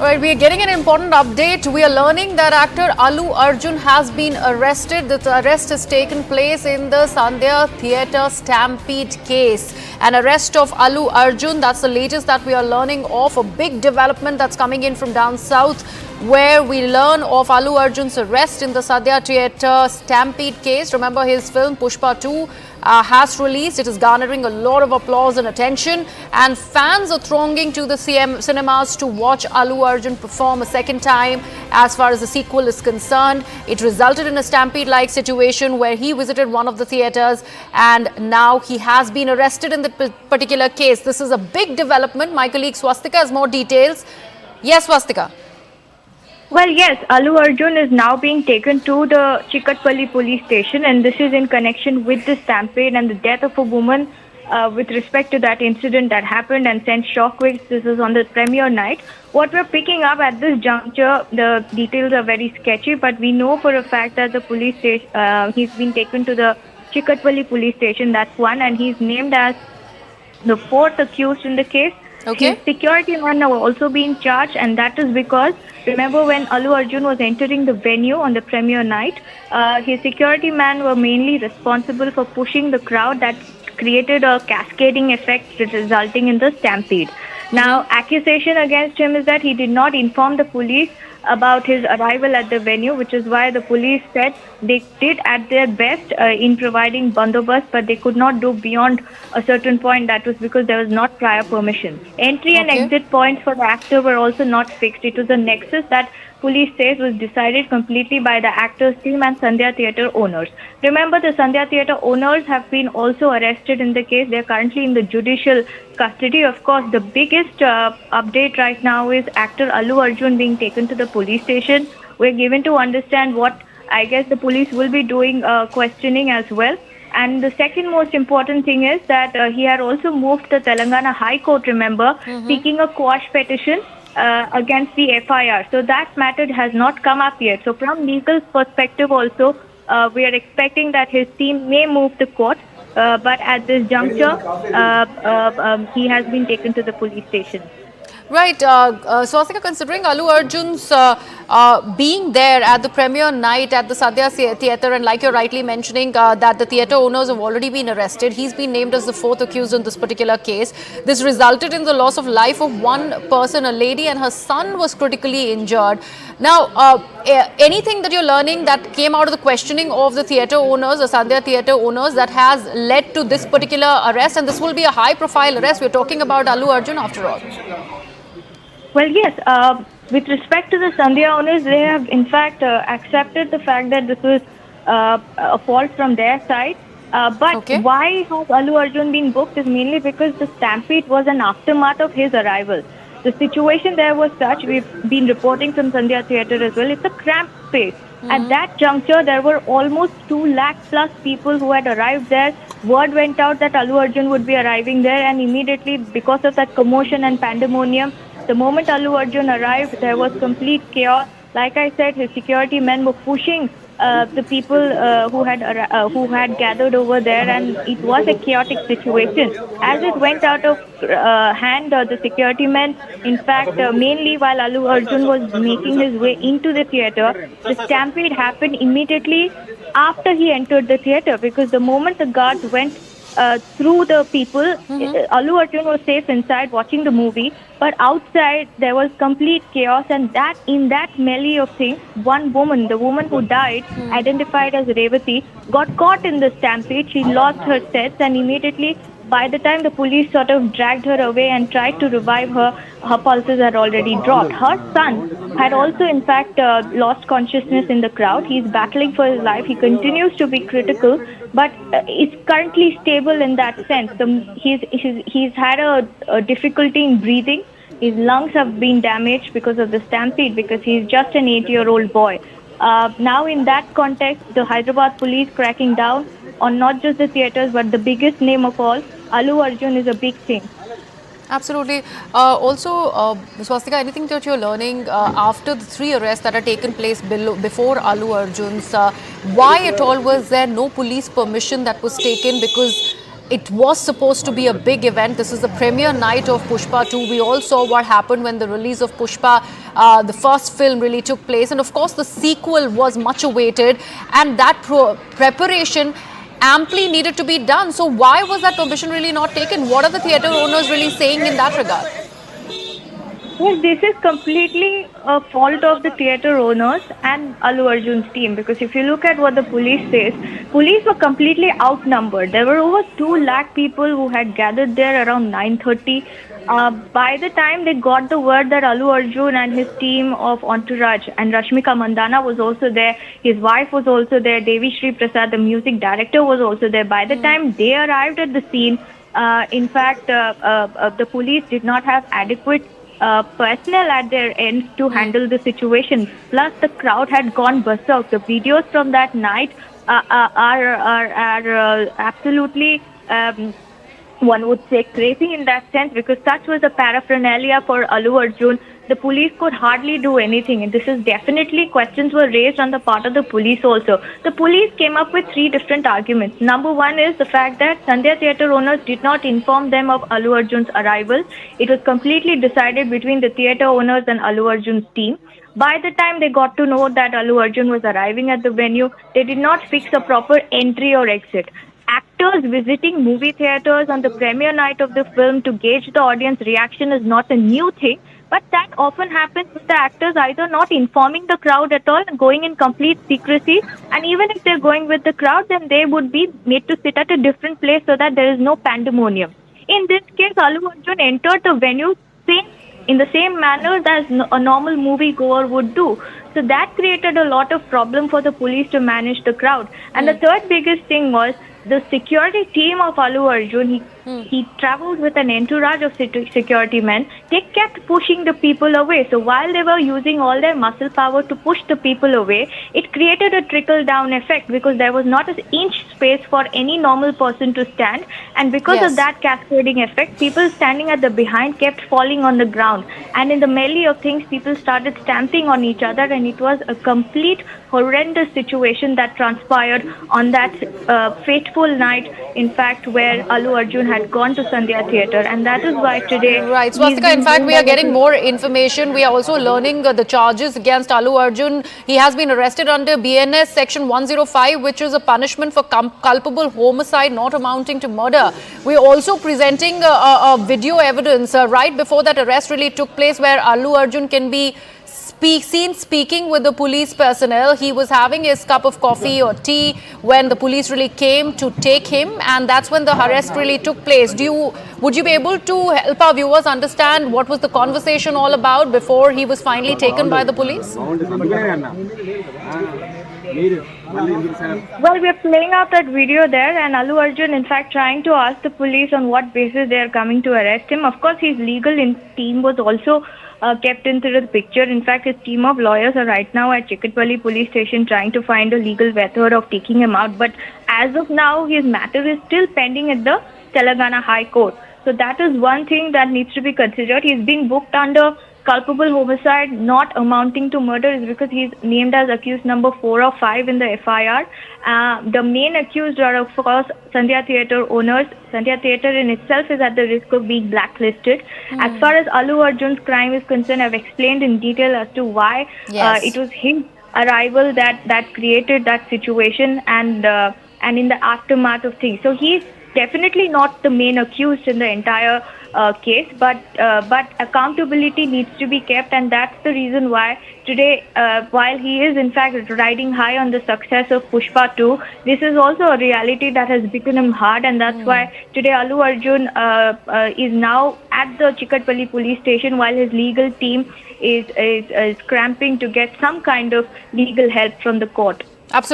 Alright, we are getting an important update. We are learning that actor Allu Arjun has been arrested. The arrest has taken place in the Sandhya Theatre Stampede case. An arrest of Allu Arjun, that's the latest that we are learning of. A big development that's coming in from down south, where we learn of Allu Arjun's arrest in the Sandhya Theatre Stampede case. Remember, his film Pushpa 2 has released. It is garnering a lot of applause and attention, and fans are thronging to the cinemas to watch Allu Arjun perform a second time. As far as the sequel is concerned, it resulted in a stampede-like situation where he visited one of the theatres, and now he has been arrested in that particular case. This is a big development. My colleague Swastika has more details. Yes, Swastika. Well, yes, Allu Arjun is now being taken to the Chikkadpally Police Station, and this is in connection with the stampede and the death of a woman with respect to that incident that happened and sent shockwaves. This is on the premiere night. What we're picking up at this juncture, the details are very sketchy, but we know for a fact that the police station, he's been taken to the Chikkadpally Police Station, that's one, and he's named as the fourth accused in the case. Okay. His security man have also been charged, and that is because, remember, when Allu Arjun was entering the venue on the premiere night, his security man were mainly responsible for pushing the crowd that created a cascading effect resulting in the stampede. Now, accusation against him is that he did not inform the police about his arrival at the venue, which is why the police said they did at their best in providing bandobast, but they could not do beyond a certain point. That was because there was not prior permission. Entry and exit points for the actor were also not fixed. It was a nexus that police says was decided completely by the actor's team and Sandhya Theatre owners. Remember, the Sandhya Theatre owners have been also arrested in the case. They are currently in the judicial custody. Of course, the biggest update right now is actor Allu Arjun being taken to the police station. We're given to understand what I guess the police will be doing questioning as well. And the second most important thing is that he had also moved the Telangana High Court, remember, seeking a quash petition against the FIR. So that matter has not come up yet. So from legal perspective also, we are expecting that his team may move the court. But at this juncture, he has been taken to the police station. Right. Swastika, considering Allu Arjun's being there at the premiere night at the Sandhya Theatre, and like you're rightly mentioning that the theatre owners have already been arrested, he's been named as the fourth accused in this particular case. This resulted in the loss of life of one person, a lady, and her son was critically injured. Now, anything that you're learning that came out of the questioning of the theatre owners, the Sandhya Theatre owners, that has led to this particular arrest? And this will be a high-profile arrest. We're talking about Allu Arjun after all. Well, yes. With respect to the Sandhya owners, they have in fact accepted the fact that this was a fault from their side. But why has Allu Arjun been booked is mainly because the stampede was an aftermath of his arrival. The situation there was such, we've been reporting from Sandhya Theatre as well, it's a cramped space. At that juncture, there were almost 2 lakh plus people who had arrived there. Word went out that Allu Arjun would be arriving there, and immediately, because of that commotion and pandemonium, the moment Allu Arjun arrived, there was complete chaos. Like I said, his security men were pushing the people who had gathered over there, and it was a chaotic situation. As it went out of hand, the security men, in fact, mainly while Allu Arjun was making his way into the theatre, the stampede happened immediately after he entered the theatre, because the moment the guards went through the people, Allu Arjun was safe inside watching the movie, but outside there was complete chaos, and that in that melee of things, one woman, the woman who died, identified as Revati, got caught in the stampede. She lost her sense, and immediately, by the time the police sort of dragged her away and tried to revive her, her pulses had already dropped. Her son had also, in fact, lost consciousness in the crowd. He's battling for his life. He continues to be critical, but is currently stable in that sense. He's had a difficulty in breathing. His lungs have been damaged because of the stampede, because he's just an 8-year-old boy. Now, in that context, the Hyderabad police cracking down on not just the theatres, but the biggest name of all, Allu Arjun, is a big thing. Absolutely. Also, Swastika, anything that you're learning after the 3 arrests that had taken place before Allu Arjun's, why at all was there no police permission that was taken? Because It was supposed to be a big event. This is the premiere night of Pushpa 2. We all saw what happened when the release of Pushpa, the first film, really took place. And of course, the sequel was much awaited. And that preparation amply needed to be done. So why was that permission really not taken? What are the theatre owners really saying in that regard? Well, this is completely a fault of the theatre owners and Allu Arjun's team, because if you look at what the police says, police were completely outnumbered. There were over 2 lakh people who had gathered there around 9:30. By the time they got the word that Allu Arjun and his team of Entourage and Rashmika Mandana was also there, his wife was also there, Devi Sri Prasad, the music director, was also there. By the time they arrived at the scene, in fact, the police did not have adequate personnel at their ends to handle the situation. Plus, the crowd had gone berserk. The videos from that night are absolutely, one would say, crazy in that sense, because such was the paraphernalia for Allu Arjun. The police could hardly do anything, and this is definitely, questions were raised on the part of the police also. The police came up with 3 different arguments. Number one is the fact that Sandhya Theatre owners did not inform them of Allu Arjun's arrival. It was completely decided between the theatre owners and Allu Arjun's team. By the time they got to know that Allu Arjun was arriving at the venue, they did not fix a proper entry or exit. Actors visiting movie theatres on the premiere night of the film to gauge the audience reaction is not a new thing, but that often happens with the actors either not informing the crowd at all and going in complete secrecy, and even if they're going with the crowd, then they would be made to sit at a different place so that there is no pandemonium. In this case, Allu Arjun entered the venue in the same manner as a normal movie goer would do. So that created a lot of problem for the police to manage the crowd. And the third biggest thing was the security team of Allu Arjun. He traveled with an entourage of security men. They kept pushing the people away. So while they were using all their muscle power to push the people away, it created a trickle-down effect, because there was not an inch space for any normal person to stand. And because of that cascading effect, people standing at the behind kept falling on the ground. And in the melee of things, people started stamping on each other, and it was a complete horrendous situation that transpired on that fateful night, in fact, where Allu Arjun had gone to Sandhya Theatre, and that is why today... Right, Swastika, in fact, we are getting more information. We are also learning the charges against Allu Arjun. He has been arrested under BNS Section 105, which is a punishment for culpable homicide not amounting to murder. We are also presenting a video evidence right before that arrest really took place, where Allu Arjun can be seen speaking with the police personnel. He was having his cup of coffee or tea when the police really came to take him, and that's when the arrest really took place. Would you be able to help our viewers understand what was the conversation all about before he was finally taken by the police? Well, we are playing out that video there, and Allu Arjun, in fact, trying to ask the police on what basis they are coming to arrest him. Of course, his legal team was also kept into the picture. In fact, his team of lawyers are right now at Chikkadpally Police Station trying to find a legal method of taking him out. But as of now, his matter is still pending at the Telangana High Court. So that is one thing that needs to be considered. He's being booked under culpable homicide not amounting to murder, is because he's named as accused number 4 or 5 in the FIR. The main accused are, of course, Sandhya Theatre owners. Sandhya Theatre in itself is at the risk of being blacklisted. As far as Allu Arjun's crime is concerned, I've explained in detail as to why it was his arrival that created that situation, and in the aftermath of things. So he's definitely not the main accused in the entire case, but accountability needs to be kept, and that's the reason why today, while he is in fact riding high on the success of Pushpa 2, this is also a reality that has beaten him hard, and that's why today Allu Arjun is now at the Chikkadpally Police Station, while his legal team is cramping to get some kind of legal help from the court. Absolutely.